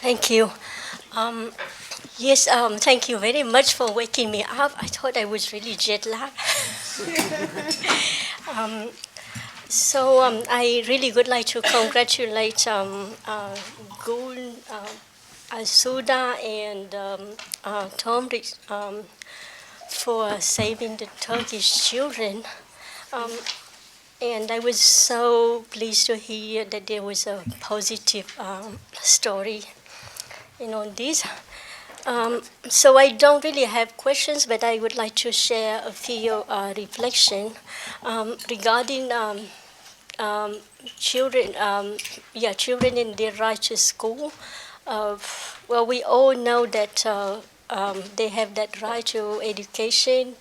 Thank you. Um, yes, thank you very much for waking me up. I thought I was really jet lagged. um, I really would like to congratulate Gul, Asuda, and Tom for saving the Turkish children. Um, and I was so pleased to hear that there was a positive story on this. So I don't really have questions, but I would like to share a few reflection regarding um, children. Children in their right to school. Uh, well, we all know that they have that right to education,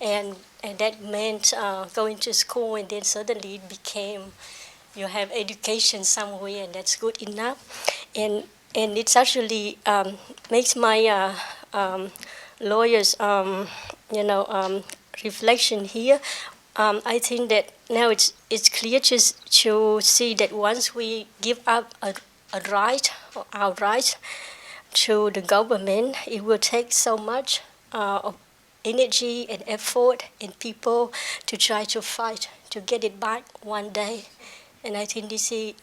and that meant going to school, and then suddenly it became you have education somewhere, and that's good enough. And and it's actually makes my lawyers reflection here. I think that now it's clear to see that once we give up a right, our right to the government, it will take so much of energy and effort and people to try to fight to get it back one day. And I think this is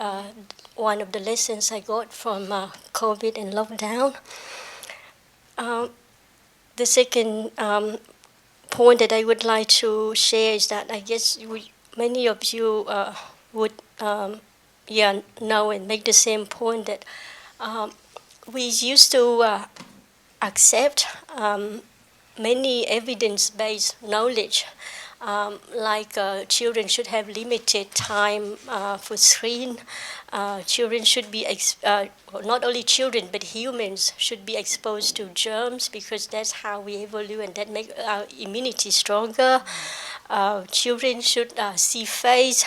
one of the lessons I got from COVID and lockdown. Um, the second point that I would like to share is that I guess many of you would know and make the same point that um, we used to accept many evidence-based knowledge, like children should have limited time for screen. Children should be, not only children, but humans should be exposed to germs because that's how we evolve and that make our immunity stronger. Children should see face.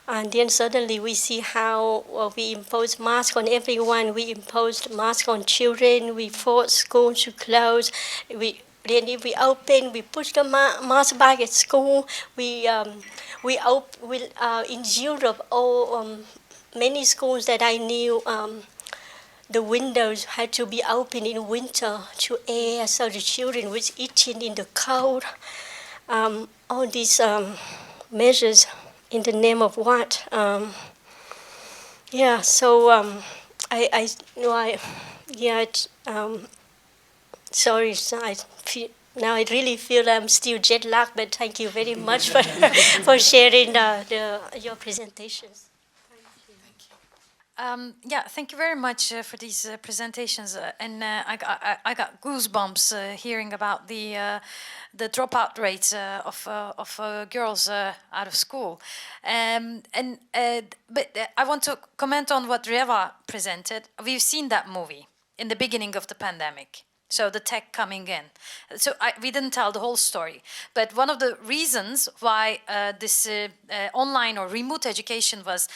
And then suddenly we see how we impose masks on everyone. We imposed masks on children. We forced schools to close. Then if we open, we push the mask back at school. In Europe, many schools that I knew, the windows had to be open in winter to air, so the children was eating in the cold. All these measures in the name of what? Yeah, so I, no, I, yeah, sorry, so I feel, now I really feel I'm still jet lagged, but thank you very much for, for sharing your presentations. Yeah, thank you very much for these presentations, and I got goosebumps hearing about the dropout rates of girls out of school, but I want to comment on what Reva presented. We've seen that movie in the beginning of the pandemic. So the tech coming in. So we didn't tell the whole story. But one of the reasons why this online or remote education was,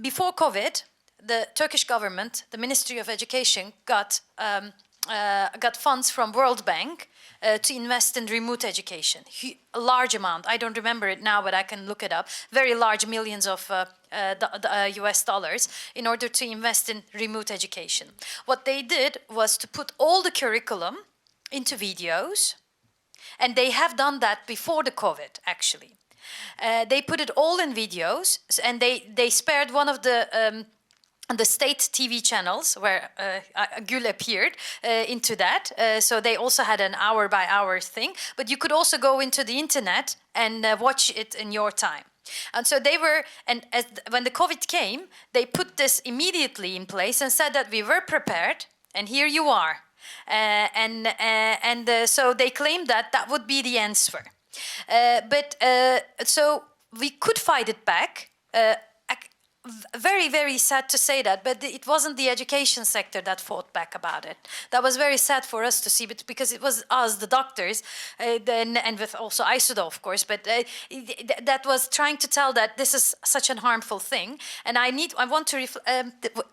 before COVID, the Turkish government, the Ministry of Education, got funds from World Bank to invest in remote education. A large amount. I don't remember it now, but I can look it up. Very large, millions of US dollars in order to invest in remote education. What they did was to put all the curriculum into videos, and they have done that before the COVID, actually. They put it all in videos, and they spared one of the state TV channels where Gül appeared into that. So they also had an hour-by-hour thing, but you could also go into the internet and watch it in your time. And so they were, and when the COVID came, they put this immediately in place and said that we were prepared, and here you are. So they claimed that that would be the answer. So we could fight it back. Very, very sad to say that, but it wasn't the education sector that fought back about it. That was very sad for us to see, but because it was us, the doctors, and with also ISUDA, of course, but that was trying to tell that this is such a harmful thing. And I want to,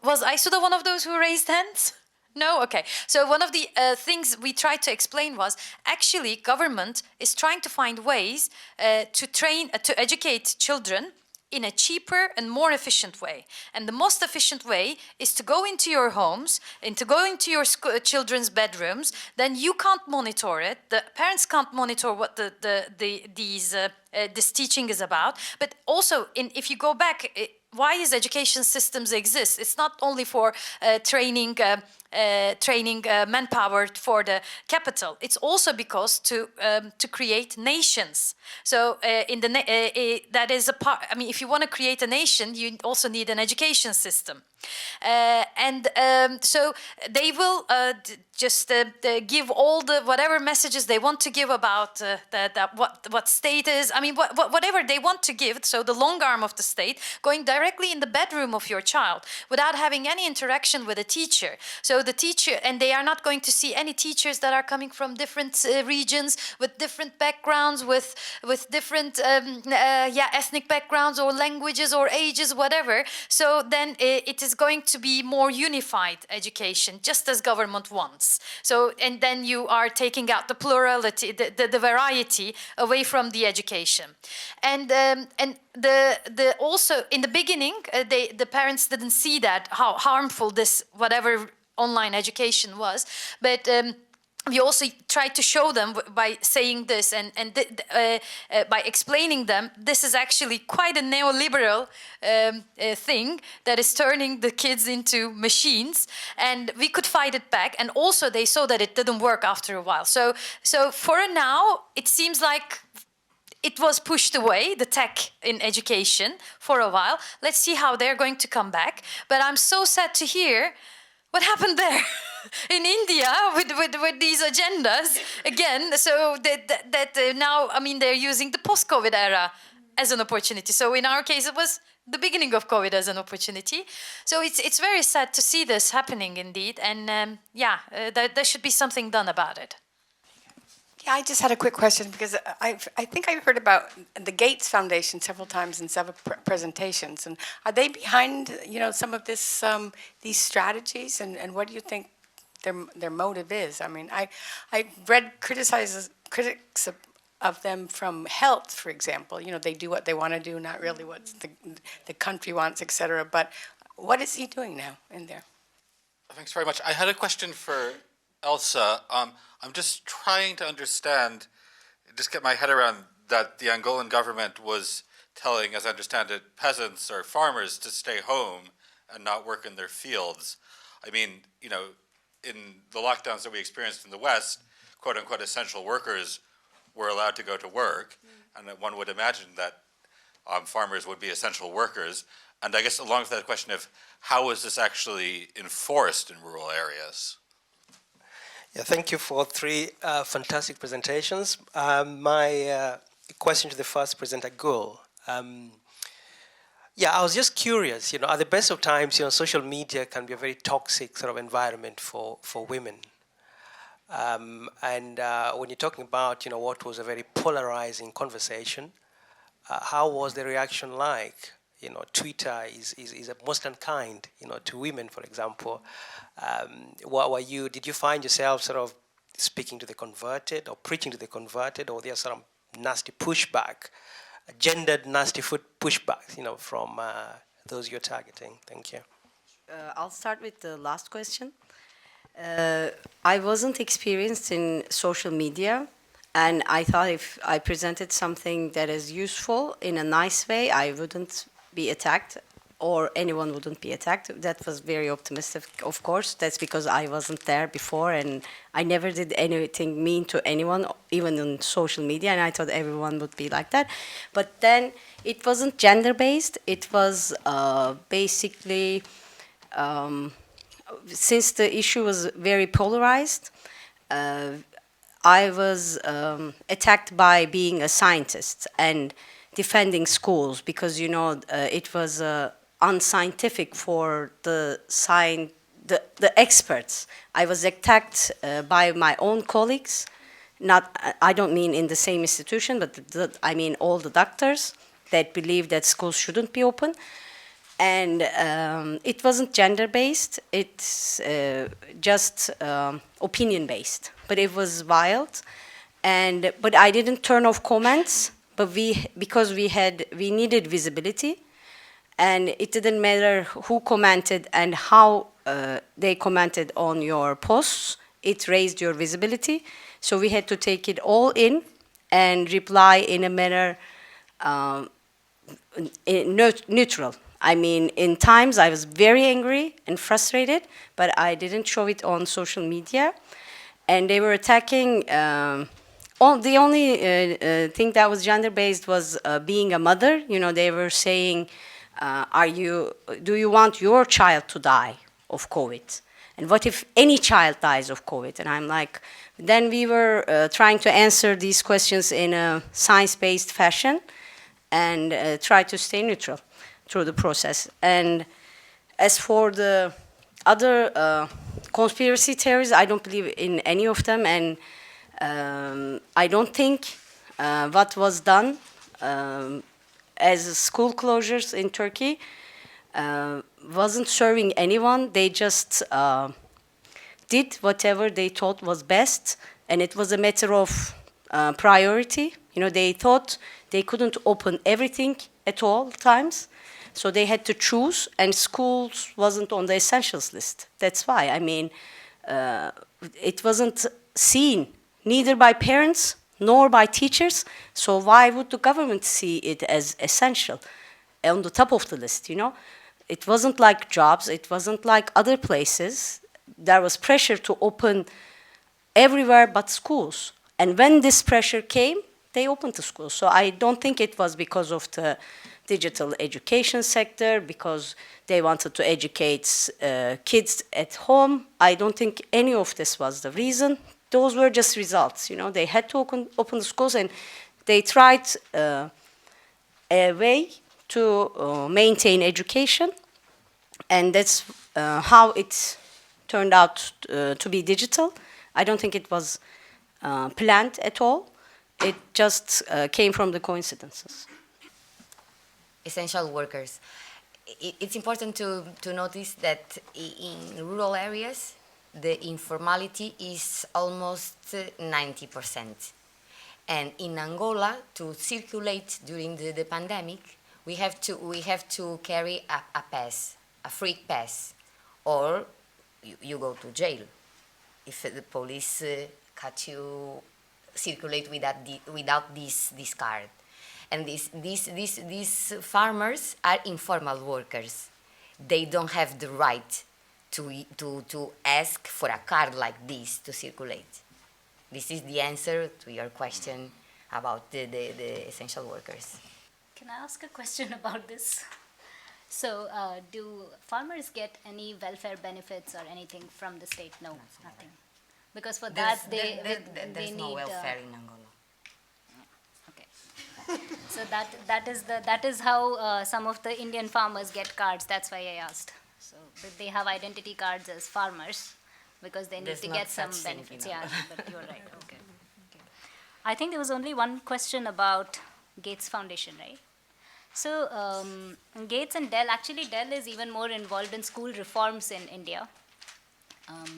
was ISUDA one of those who raised hands? No? Okay. So one of the things we tried to explain was actually government is trying to find ways to educate children in a cheaper and more efficient way. And the most efficient way is to go into your homes and to go into your children's bedrooms. Then you can't monitor it. The parents can't monitor what this teaching is about. But also, if you go back, why is education systems exist? It's not only for training manpower for the capital. It's also because to create nations. So that is a part. I mean, if you want to create a nation, you also need an education system. So they will just give all the whatever messages they want to give about what state is. I mean, whatever they want to give. So the long arm of the state going directly in the bedroom of your child without having any interaction with a teacher. So the teacher, and they are not going to see any teachers that are coming from different regions with different backgrounds, with different ethnic backgrounds or languages or ages, whatever. So then it is going to be more unified education, just as government wants. So, and then you are taking out the plurality, the variety away from the education. And the also in the beginning, the parents didn't see that how harmful this whatever online education was, but we also tried to show them by saying this and by explaining them this is actually quite a neoliberal thing that is turning the kids into machines, and we could fight it back. And also they saw that it didn't work after a while. So for now it seems like it was pushed away, the tech in education, for a while. Let's see how they're going to come back. But I'm so sad to hear what happened there in India with these agendas again. So that now, I mean, they're using the post-COVID era as an opportunity. So in our case, it was the beginning of COVID as an opportunity. So it's very sad to see this happening indeed. And there should be something done about it. Yeah, I just had a quick question because I think I've heard about the Gates Foundation several times in several presentations, and are they behind some of this these strategies, and what do you think their motive is? I mean, I read critics of them from health, for example. They do what they want to do, not really what the country wants, etc. But what is he doing now in there? Thanks very much. I had a question for Elsa. I'm just trying to understand, just get my head around that the Angolan government was telling, as I understand it, peasants or farmers to stay home and not work in their fields. I mean, in the lockdowns that we experienced in the West, quote unquote essential workers were allowed to go to work, and that one would imagine that farmers would be essential workers. And I guess along with that question of how is this actually enforced in rural areas? Yeah, thank you for three fantastic presentations. My question to the first presenter, Gul. I was just curious, at the best of times, social media can be a very toxic sort of environment for women. And when you're talking about, what was a very polarizing conversation, how was the reaction like? Twitter is most unkind, to women, for example. Did you find yourself sort of speaking to the converted or preaching to the converted, or there's some nasty pushback, gendered nasty pushback, from those you're targeting? Thank you. I'll start with the last question. I wasn't experienced in social media, and I thought if I presented something that is useful in a nice way, I wouldn't be attacked, or anyone wouldn't be attacked. That was very optimistic, of course. That's because I wasn't there before, and I never did anything mean to anyone, even on social media, and I thought everyone would be like that. But then it wasn't gender-based. It was basically, since the issue was very polarized, I was attacked by being a scientist and defending schools, because it was unscientific for the experts. I was attacked by my own colleagues. I don't mean in the same institution, but I mean all the doctors that believe that schools shouldn't be open. And it wasn't gender-based. It's just opinion-based. But it was wild. But I didn't turn off comments. but because we needed visibility, and it didn't matter who commented and how they commented on your posts, it raised your visibility. So we had to take it all in and reply in a manner neutral. I mean, in times I was very angry and frustrated, but I didn't show it on social media. And they were attacking, the only thing that was gender-based was being a mother. You know, they were saying, do you want your child to die of COVID? And what if any child dies of COVID? And I'm like, then we were trying to answer these questions in a science-based fashion and try to stay neutral through the process. And as for the other conspiracy theories, I don't believe in any of them, and I don't think what was done as school closures in Turkey wasn't serving anyone. They just did whatever they thought was best, and it was a matter of priority. You know, they thought they couldn't open everything at all times, so they had to choose, and schools wasn't on the essentials list. That's why, I mean, it wasn't seen neither by parents nor by teachers, so why would the government see it as essential on the top of the list, you know? It wasn't like jobs, it wasn't like other places. There was pressure to open everywhere but schools. And when this pressure came, they opened the schools. So I don't think it was because of the digital education sector, because they wanted to educate kids at home. I don't think any of this was the reason. Those were just results, you know. They had to open the schools, and they tried a way to maintain education, and that's how it turned out to be digital. I don't think it was planned at all. It just came from the coincidences. Essential workers. It's important to notice that in rural areas, the informality is almost 90%. And in Angola, to circulate during the pandemic, we have to carry a pass, a free pass, or you go to jail if the police catch you circulate without this card. And these farmers are informal workers. They don't have the right to ask for a card like this to circulate. This is the answer to your question about the essential workers. Can I ask a question about this? So, do farmers get any welfare benefits or anything from the state? No, nothing. Because for that, they there's need no welfare in Angola. Okay. So that is how some of the Indian farmers get cards. That's why I asked. So they have identity cards as farmers because they need There's to not get some such thing, benefits. you know. Yeah, but you're right. Okay. I think there was only one question about Gates Foundation, right? So Gates and Dell, actually Dell is even more involved in school reforms in India.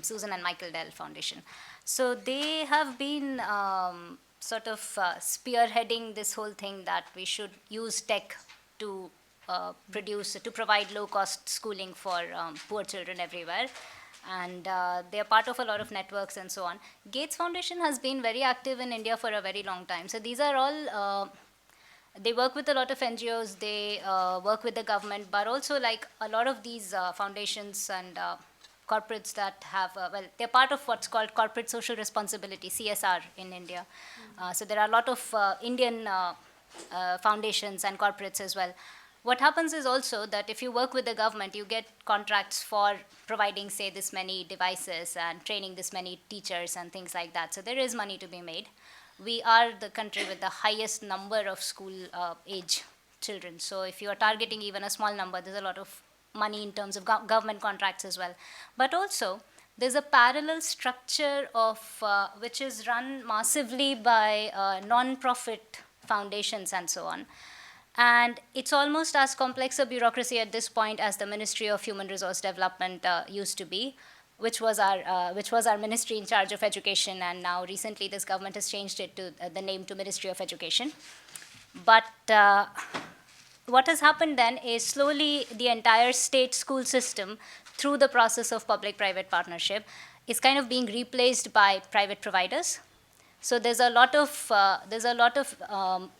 Susan and Michael Dell Foundation. So they have been sort of spearheading this whole thing that we should use tech to provide low-cost schooling for poor children everywhere. And they are part of a lot of networks and so on. Gates Foundation has been very active in India for a very long time. So these are all, they work with a lot of NGOs, they work with the government, but also like a lot of these foundations and corporates that have, well, they're part of what's called corporate social responsibility, CSR in India. So there are a lot of Indian foundations and corporates as well. What happens is also that if you work with the government, you get contracts for providing, say, this many devices and training this many teachers and things like that. So there is money to be made. We are the country with the highest number of school age children. So if you are targeting even a small number, there's a lot of money in terms of government contracts as well. But also, there's a parallel structure of which is run massively by non-profit foundations and so on. And it's almost as complex a bureaucracy at this point as the Ministry of Human Resource Development used to be, which was our ministry in charge of education. And now recently this government has changed it to the name to Ministry of Education. But what has happened then is slowly the entire state school system, through the process of public-private partnership, is kind of being replaced by private providers. So there's a lot of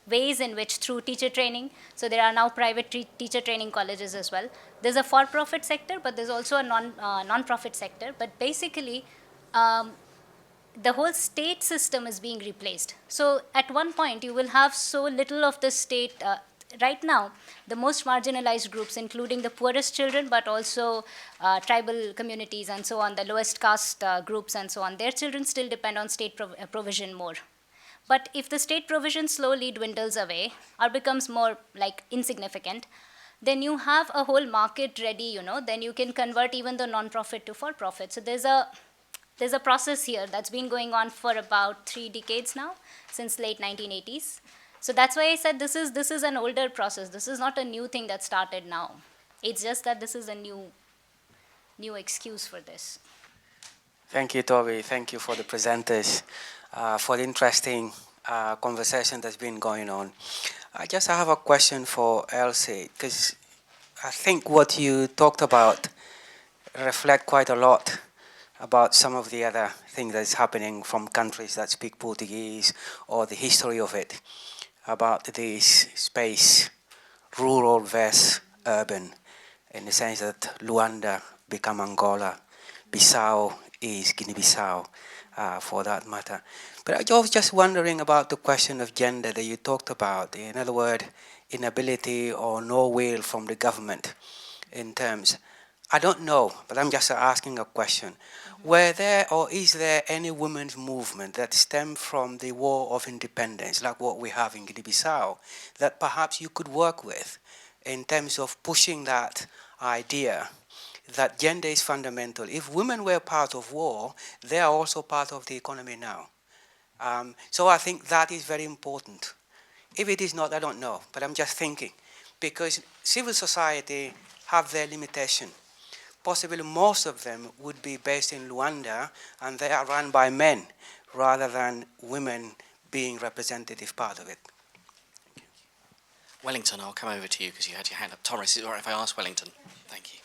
ways in which through teacher training. So there are now private teacher training colleges as well. There's a for-profit sector, but there's also a non-profit sector. But basically, the whole state system is being replaced. So at one point, you will have so little of the state. Right now, the most marginalized groups, including the poorest children, but also tribal communities and so on, the lowest caste groups and so on, their children still depend on state provision more. But if the state provision slowly dwindles away or becomes more like insignificant, then you have a whole market ready, then you can convert even the non-profit to for-profit. So there's a process here that's been going on for about 3 decades now, since late 1980s. So that's why I said this is an older process. This is not a new thing that started now. It's just that this is a new excuse for this. Thank you, Tori. Thank you for the presenters, for the interesting conversation that's been going on. I have a question for Elsie, because I think what you talked about reflect quite a lot about some of the other things that is happening from countries that speak Portuguese, or the history of it, about this space, rural versus urban, in the sense that Luanda become Angola, Bissau is Guinea-Bissau, for that matter. But I was just wondering about the question of gender that you talked about. In other words, inability or no will from the government in terms. I don't know, but I'm just asking a question. Were there or is there any women's movement that stemmed from the War of Independence, like what we have in Guinea-Bissau, that perhaps you could work with in terms of pushing that idea that gender is fundamental? If women were part of war, they are also part of the economy now. So I think that is very important. If it is not, I don't know, but I'm just thinking, because civil society have their limitation. Possibly most of them would be based in Luanda, and they are run by men rather than women being representative part of it. Wellington, I'll come over to you because you had your hand up. Thomas, is it all right if I ask Wellington? Thank you.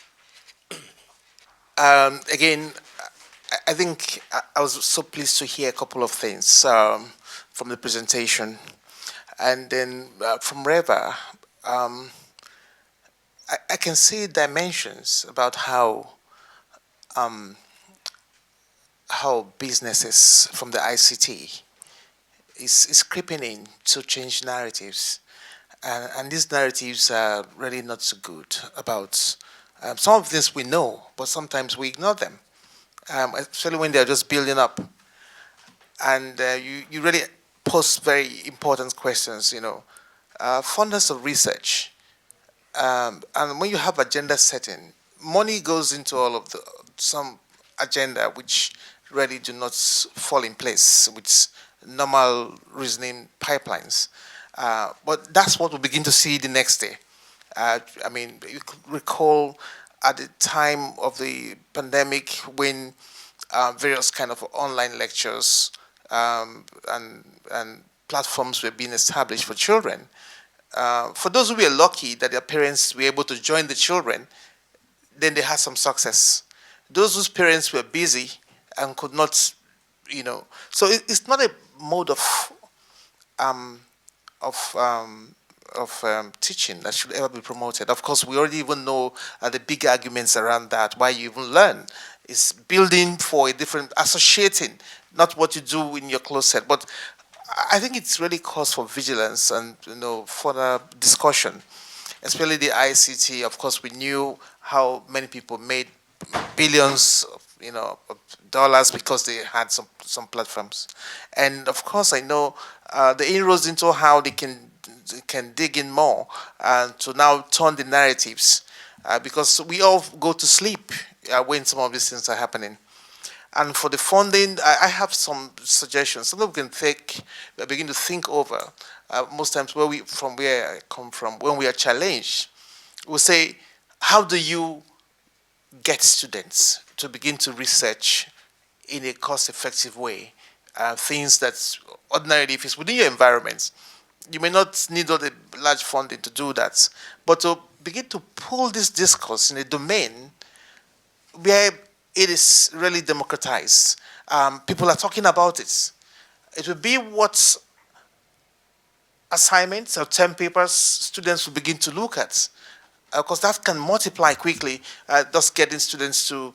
Again, I think I was so pleased to hear a couple of things from the presentation. And then from Reva, I can see dimensions about how businesses from the ICT is creeping in to change narratives. And these narratives are really not so good about some of this we know, but sometimes we ignore them, especially when they're just building up. And you really pose very important questions, funders of research. And when you have agenda setting, money goes into all of some agenda which really do not fall in place with normal reasoning pipelines. But that's what we begin to see the next day. You could recall at the time of the pandemic when various kind of online lectures and platforms were being established for children. For those who were lucky that their parents were able to join the children, then they had some success. Those whose parents were busy and could not, so it's not a mode of teaching that should ever be promoted. Of course, we already even know the big arguments around that, why you even learn. It's building for a different, associating, not what you do in your closet. But I think it's really cause for vigilance and further discussion, especially the ICT. Of course, we knew how many people made billions of dollars because they had some platforms. And of course, I know the inroads into how they can dig in more to now turn the narratives, because we all go to sleep when some of these things are happening. And for the funding, I have some suggestions. Something we can begin to think over. Most times, from where I come from, when we are challenged, we say, how do you get students to begin to research in a cost-effective way things that ordinarily, if it's within your environment, You may not need all the large funding to do that, but to begin to pull this discourse in a domain where it is really democratized. People are talking about it. It will be what assignments or term papers students will begin to look at, because that can multiply quickly, just getting students to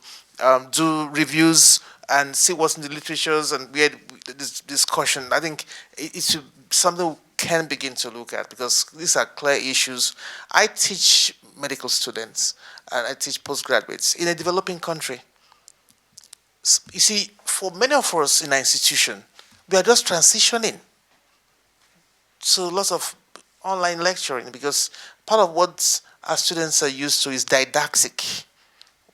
do reviews and see what's in the literatures and we had this discussion. I think it should be something we can begin to look at, because these are clear issues. I teach medical students and I teach postgraduates in a developing country. You see, for many of us in our institution, we are just transitioning to lots of online lecturing, because part of what our students are used to is didactic.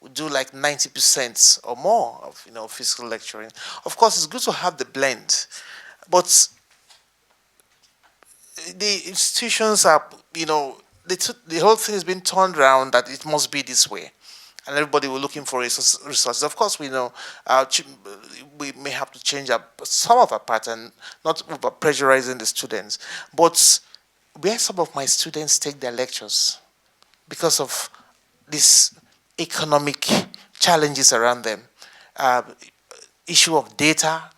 We do like 90% or more of physical lecturing. Of course, it's good to have the blend, but the institutions are, the whole thing has been turned around that it must be this way, and everybody will looking for resources. Of course, we know we may have to change some of our pattern, not over pressurizing the students, but where some of my students take their lectures because of this economic challenges around them, issue of data,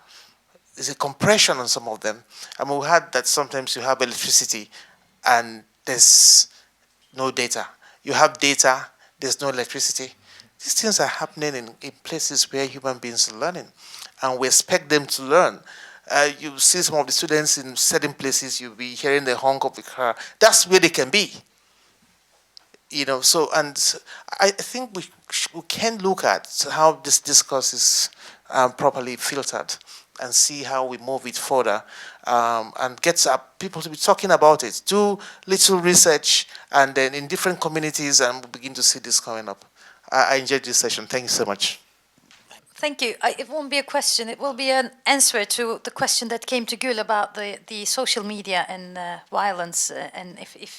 there's a compression on some of them. I mean, we had that sometimes you have electricity and there's no data. You have data, there's no electricity. These things are happening in places where human beings are learning, and we expect them to learn. You see some of the students in certain places, you'll be hearing the honk of the car. That's where they can be. So, and I think we can look at how this discourse is properly filtered and see how we move it further, and get people to be talking about it. Do little research, and then in different communities, and we'll begin to see this coming up. I enjoyed this session. Thank you so much. Thank you. It won't be a question. It will be an answer to the question that came to Gül about the social media and violence, and if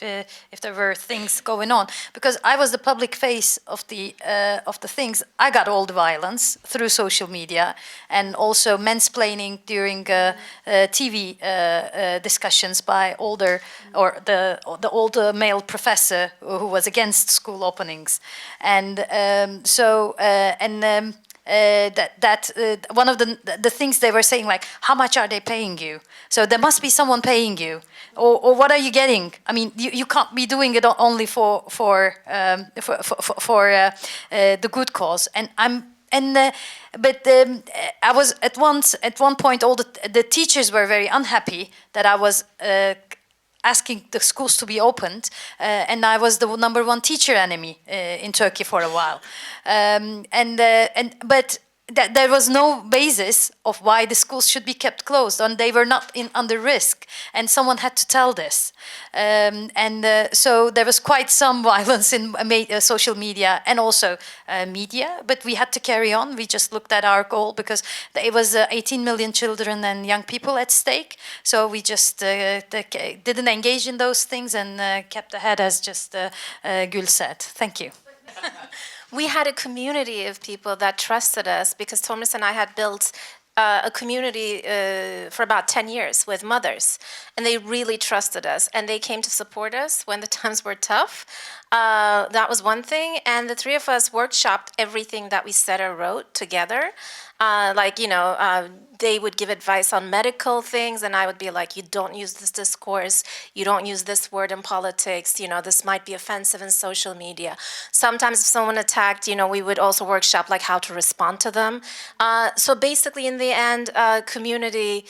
there were things going on. Because I was the public face of the things. I got all the violence through social media, and also mansplaining during TV discussions by the older male professor who was against school openings, and one of the things they were saying, like, how much are they paying you? So there must be someone paying you, or what are you getting? I mean, you can't be doing it only for the good cause. And I was at one point, all the teachers were very unhappy that I was asking the schools to be opened, and I was the #1 teacher enemy in Turkey for a while, but there was no basis of why the schools should be kept closed, and they were not under risk, and someone had to tell this, so there was quite some violence in social media and also media, but we had to carry on. We just looked at our goal, because it was 18 million children and young people at stake, so we just didn't engage in those things and kept ahead, as just Gül said. Thank you. We had a community of people that trusted us, because Thomas and I had built a community for about 10 years with mothers, and they really trusted us, and they came to support us when the times were tough. That was one thing, and the three of us workshopped everything that we said or wrote together. They would give advice on medical things, and I would be like, you don't use this discourse, you don't use this word in politics, this might be offensive in social media. Sometimes if someone attacked, we would also workshop like how to respond to them. So basically, in the end, community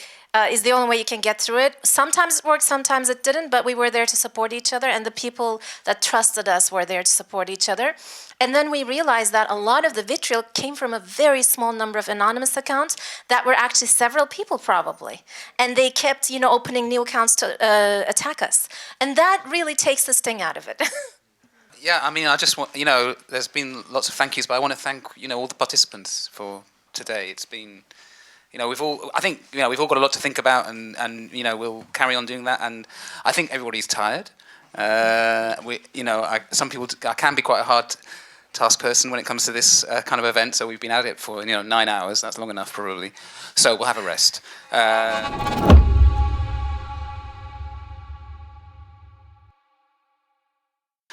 is the only way you can get through it. Sometimes it worked, sometimes it didn't, but we were there to support each other, and the people that trusted us were there to support each other. And then we realized that a lot of the vitriol came from a very small number of anonymous accounts that were actually several people probably. And they kept, opening new accounts to attack us. And that really takes the sting out of it. Yeah, I mean, I just want, there's been lots of thank yous, but I want to thank, all the participants for today. It's been, we've all got a lot to think about, and we'll carry on doing that. And I think everybody's tired. Some people, I can be quite a hard task person when it comes to this kind of event. So we've been at it for 9 hours. That's long enough, probably. So we'll have a rest.